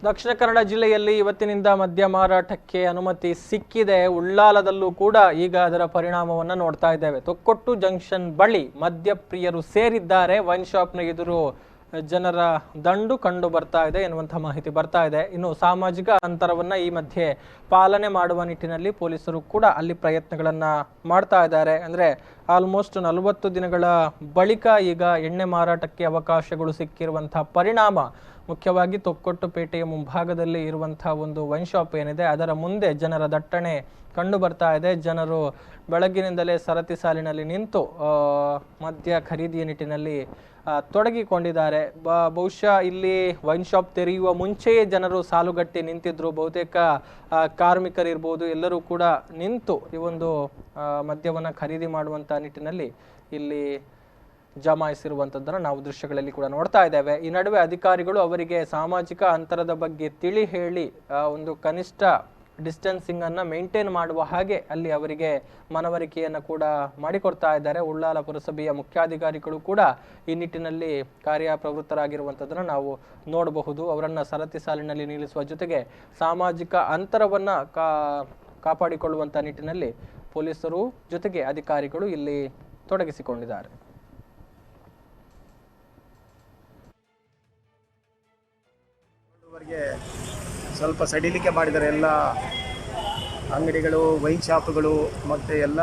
ದಕ್ಷಿಣ ಕನ್ನಡ ಜಿಲ್ಲೆಯಲ್ಲಿ ಇವತ್ತಿನಿಂದ ಮದ್ಯ ಮಾರಾಟಕ್ಕೆ ಅನುಮತಿ ಸಿಕ್ಕಿದೆ. ಉಳ್ಳಾಲದಲ್ಲೂ ಕೂಡ ಈಗ ಅದರ ಪರಿಣಾಮವನ್ನು ನೋಡ್ತಾ ಇದ್ದೇವೆ. ತೊಕ್ಕೊಟ್ಟು ಜಂಕ್ಷನ್ ಬಳಿ ಮದ್ಯಪ್ರಿಯರು ಸೇರಿದ್ದಾರೆ. ವೈನ್ ಶಾಪ್ನ ಎದುರು ಜನರ ದಂಡು ಕಂಡು ಬರ್ತಾ ಇದೆ ಎನ್ನುವಂಥ ಮಾಹಿತಿ ಬರ್ತಾ ಇದೆ. ಇನ್ನು ಸಾಮಾಜಿಕ ಅಂತರವನ್ನ ಈ ಮಧ್ಯೆ ಪಾಲನೆ ಮಾಡುವ ನಿಟ್ಟಿನಲ್ಲಿ ಪೊಲೀಸರು ಕೂಡ ಅಲ್ಲಿ ಪ್ರಯತ್ನಗಳನ್ನ ಮಾಡ್ತಾ ಇದ್ದಾರೆ. ಅಂದ್ರೆ ಆಲ್ಮೋಸ್ಟ್ 40 ದಿನಗಳ ಬಳಿಕ ಈಗ ಎಣ್ಣೆ ಮಾರಾಟಕ್ಕೆ ಅವಕಾಶಗಳು ಸಿಕ್ಕಿರುವಂತಹ ಪರಿಣಾಮ ಮುಖ್ಯವಾಗಿ ತೊಕ್ಕೊಟ್ಟು ಪೇಟೆಯ ಮುಂಭಾಗದಲ್ಲಿ ಇರುವಂತಹ ಒಂದು ವೈನ್ ಶಾಪ್ ಏನಿದೆ ಅದರ ಮುಂದೆ ಜನರ ದಟ್ಟಣೆ ಕಂಡು ಬರ್ತಾ ಇದೆ. ಜನರು ಬೆಳಗ್ಗಿನಿಂದಲೇ ಸರತಿ ಸಾಲಿನಲ್ಲಿ ನಿಂತು ಮದ್ಯ ಖರೀದಿಯ ನಿಟ್ಟಿನಲ್ಲಿ ತೊಡಗಿಕೊಂಡಿದ್ದಾರೆ. ಬಹುಶಃ ಇಲ್ಲಿ ವೈನ್ ಶಾಪ್ ತೆರೆಯುವ ಮುಂಚೆಯೇ ಜನರು ಸಾಲುಗಟ್ಟಿ ನಿಂತಿದ್ರು. ಬಹುತೇಕ ಕಾರ್ಮಿಕರಿರ್ಬೋದು ಎಲ್ಲರೂ ಕೂಡ ನಿಂತು ಈ ಒಂದು ಮದ್ಯವನ್ನು ಖರೀದಿ ಮಾಡುವಂಥ ನಿಟ್ಟಿನಲ್ಲಿ ಇಲ್ಲಿ ಜಮಾಯಿಸಿರುವಂಥದ್ದನ್ನು ನಾವು ದೃಶ್ಯಗಳಲ್ಲಿ ಕೂಡ ನೋಡ್ತಾ ಇದ್ದೇವೆ. ಈ ನಡುವೆ ಅಧಿಕಾರಿಗಳು ಅವರಿಗೆ ಸಾಮಾಜಿಕ ಅಂತರದ ಬಗ್ಗೆ ತಿಳಿ ಹೇಳಿ ಒಂದು ಕನಿಷ್ಠ ಡಿಸ್ಟೆನ್ಸಿಂಗ್ ಅನ್ನ ಮೇಂಟೈನ್ ಮಾಡುವ ಹಾಗೆ ಅಲ್ಲಿ ಅವರಿಗೆ ಮನವರಿಕೆಯನ್ನು ಕೂಡ ಮಾಡಿಕೊಡ್ತಾ ಇದ್ದಾರೆ. ಉಳ್ಳಾಲ ಪುರಸಭೆಯ ಮುಖ್ಯಾಧಿಕಾರಿಗಳು ಕೂಡ ಈ ನಿಟ್ಟಿನಲ್ಲಿ ಕಾರ್ಯಪ್ರವೃತ್ತರಾಗಿರುವಂಥದ್ದನ್ನು ನಾವು ನೋಡಬಹುದು. ಅವರನ್ನ ಸರತಿ ಸಾಲಿನಲ್ಲಿ ನಿಲ್ಲಿಸುವ ಜೊತೆಗೆ ಸಾಮಾಜಿಕ ಅಂತರವನ್ನ ಕಾಪಾಡಿಕೊಳ್ಳುವಂಥ ನಿಟ್ಟಿನಲ್ಲಿ ಪೊಲೀಸರು ಜೊತೆಗೆ ಅಧಿಕಾರಿಗಳು ಇಲ್ಲಿ ತೊಡಗಿಸಿಕೊಂಡಿದ್ದಾರೆ. ಸ್ವಲ್ಪ ಸಡಿಲಿಕೆ ಮಾಡಿದ್ದಾರೆ. ಎಲ್ಲ ಅಂಗಡಿಗಳು, ವೈನ್ ಶಾಪ್ಗಳು ಮತ್ತು ಎಲ್ಲ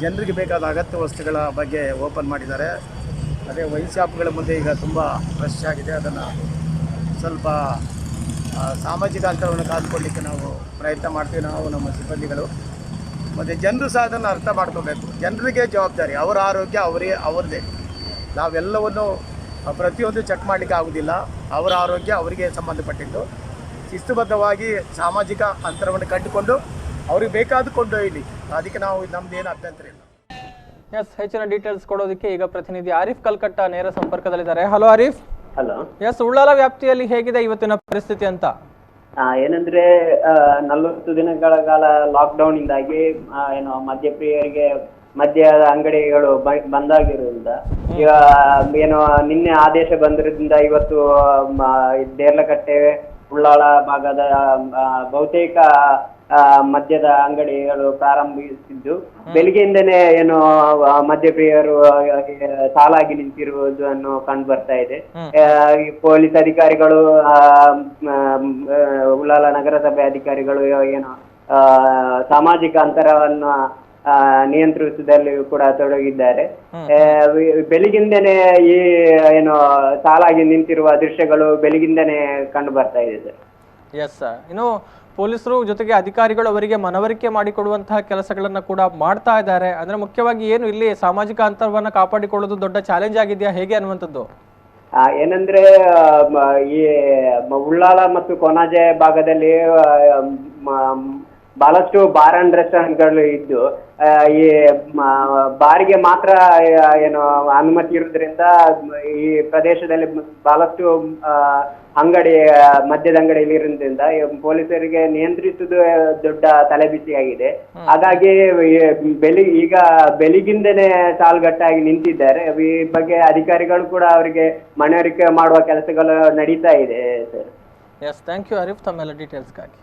ಜನರಿಗೆ ಬೇಕಾದ ಅಗತ್ಯ ವಸ್ತುಗಳ ಬಗ್ಗೆ ಓಪನ್ ಮಾಡಿದ್ದಾರೆ. ಅದೇ ವೈನ್ ಶಾಪ್ಗಳ ಮುಂದೆ ಈಗ ತುಂಬ ರಶ್ ಆಗಿದೆ. ಅದನ್ನು ಸ್ವಲ್ಪ ಸಾಮಾಜಿಕ ಅಂತರವನ್ನು ಕಾದುಕೊಳ್ಳಲಿಕ್ಕೆ ನಾವು ಪ್ರಯತ್ನ ಮಾಡ್ತೀವಿ, ನಾವು ನಮ್ಮ ಸಿಬ್ಬಂದಿಗಳು. ಮತ್ತು ಜನರು ಸಹ ಅದನ್ನು ಅರ್ಥ ಮಾಡ್ಕೋಬೇಕು. ಜನರಿಗೆ ಜವಾಬ್ದಾರಿ, ಅವರ ಆರೋಗ್ಯ ಅವ್ರದ್ದೇ. ನಾವೆಲ್ಲವನ್ನು ಪ್ರತಿಯೊಂದು ಚೆಕ್ ಮಾಡಲಿಕ್ಕೆ ಆಗೋದಿಲ್ಲ. ಅವರ ಆರೋಗ್ಯ ಅವರಿಗೆ ಸಂಬಂಧಪಟ್ಟಿದ್ದು. ಶಿಸ್ತುಬದ್ಧವಾಗಿ ಸಾಮಾಜಿಕ ಅಂತರವನ್ನು ಕಂಡುಕೊಂಡು ಅವ್ರಿಗೆ ಬೇಕಾದ ಕೊಂಡೊಯ್ಯಲಿ. ಅದಕ್ಕೆ ನಾವು ನಮ್ದೇನು ಅಭ್ಯಂತರ ಇಲ್ಲ. ಎಸ್, ಹೆಚ್ಚಿನ ಡೀಟೇಲ್ಸ್ ಕೊಡೋದಕ್ಕೆ ಈಗ ಪ್ರತಿನಿಧಿ ಆರಿಫ್ ಕಲ್ಕಟ್ಟ ನೇರ ಸಂಪರ್ಕದಲ್ಲಿದ್ದಾರೆ. Hello Arif. Hello. Yes, Ullal ವ್ಯಾಪ್ತಿಯಲ್ಲಿ ಹೇಗಿದೆ ಇವತ್ತಿನ ಪರಿಸ್ಥಿತಿ ಅಂತ? ಏನಂದ್ರೆ 40 ದಿನಗಳ ಕಾಲ ಲಾಕ್ಡೌನ್ ಇಂದಾಗಿ ಏನು ಮದ್ಯಪ್ರಿಯರಿಗೆ ಮದ್ಯದ ಅಂಗಡಿಗಳು ಬಂದಾಗಿರೋದ್ರಿಂದ ಈಗ ಏನು ನಿನ್ನೆ ಆದೇಶ ಬಂದಿರೋದ್ರಿಂದ ಇವತ್ತು ದೇರ್ಲಕಟ್ಟೆ ಉಳ್ಳಾಳ ಭಾಗದ ಬಹುತೇಕ ಮದ್ಯದ ಅಂಗಡಿಗಳು ಪ್ರಾರಂಭಿಸಿದ್ದು ಬೆಳಿಗ್ಗೆಯಿಂದನೇ ಏನು ಮದ್ಯಪ್ರಿಯರು ಸಾಲಾಗಿ ನಿಂತಿರುವುದನ್ನು ಕಂಡು ಬರ್ತಾ ಇದೆ. ಪೊಲೀಸ್ ಅಧಿಕಾರಿಗಳು, ಉಳ್ಳಾಲ ನಗರಸಭೆ ಅಧಿಕಾರಿಗಳು ಏನು ಸಾಮಾಜಿಕ ಅಂತರವನ್ನು ನಿಯಂತ್ರಿಸುವುದರಲ್ಲಿ ಕೂಡ ತೊಡಗಿದ್ದಾರೆ. ಬೆಳಿಗ್ಗಿಂದನೇ ಈ ಏನು ಸಾಲಾಗಿ ನಿಂತಿರುವ ದೃಶ್ಯಗಳು ಬೆಳಿಗ್ಗಿಂದನೇ ಕಂಡು ಬರ್ತಾ ಇದೆ ಸರ್. ಎಸ್, ಇನ್ನು ಪೊಲೀಸರು ಜೊತೆಗೆ ಅಧಿಕಾರಿಗಳು ಅವರಿಗೆ ಮನವರಿಕೆ ಮಾಡಿಕೊಡುವಂತಹ ಕೆಲಸಗಳನ್ನ ಕೂಡ ಮಾಡ್ತಾ ಇದ್ದಾರೆ. ಅಂದ್ರೆ ಮುಖ್ಯವಾಗಿ ಏನು ಇಲ್ಲಿ ಸಾಮಾಜಿಕ ಅಂತರವನ್ನ ಕಾಪಾಡಿಕೊಳ್ಳೋದು ದೊಡ್ಡ ಚಾಲೆಂಜ್ ಆಗಿದೆಯಾ, ಹೇಗೆ ಅನ್ನುವಂಥದ್ದು? ಏನಂದ್ರೆ ಈ ಉಳ್ಳಾಲ ಮತ್ತು ಕೊನಾಜೆ ಭಾಗದಲ್ಲಿ ಬಹಳಷ್ಟು ಬಾರ್ ಅಂಡ್ ರೆಸ್ಟೋರೆಂಟ್ಗಳು ಇದ್ದು ಈ ಬಾರಿಗೆ ಮಾತ್ರ ಏನು ಅನುಮತಿ ಇರುವುದರಿಂದ ಈ ಪ್ರದೇಶದಲ್ಲಿ ಬಹಳಷ್ಟು ಮದ್ಯದ ಅಂಗಡಿಯಲ್ಲಿ ಇರೋದ್ರಿಂದ ಪೊಲೀಸರಿಗೆ ನಿಯಂತ್ರಿಸುವುದು ದೊಡ್ಡ ತಲೆಬಿಸಿಯಾಗಿದೆ. ಹಾಗಾಗಿ ಈಗ ಬೆಳಿಗ್ಗಿಂದನೇ ಸಾಲುಗಟ್ಟಾಗಿ ನಿಂತಿದ್ದಾರೆ. ಈ ಬಗ್ಗೆ ಅಧಿಕಾರಿಗಳು ಕೂಡ ಅವರಿಗೆ ಮನವರಿಕೆ ಮಾಡುವ ಕೆಲಸಗಳು ನಡೀತಾ ಇದೆ sir. Yes, thank you Arif ತಮ್ಮೆಲ್ಲ ಡೀಟೇಲ್ಸ್ಗಾಗಿ.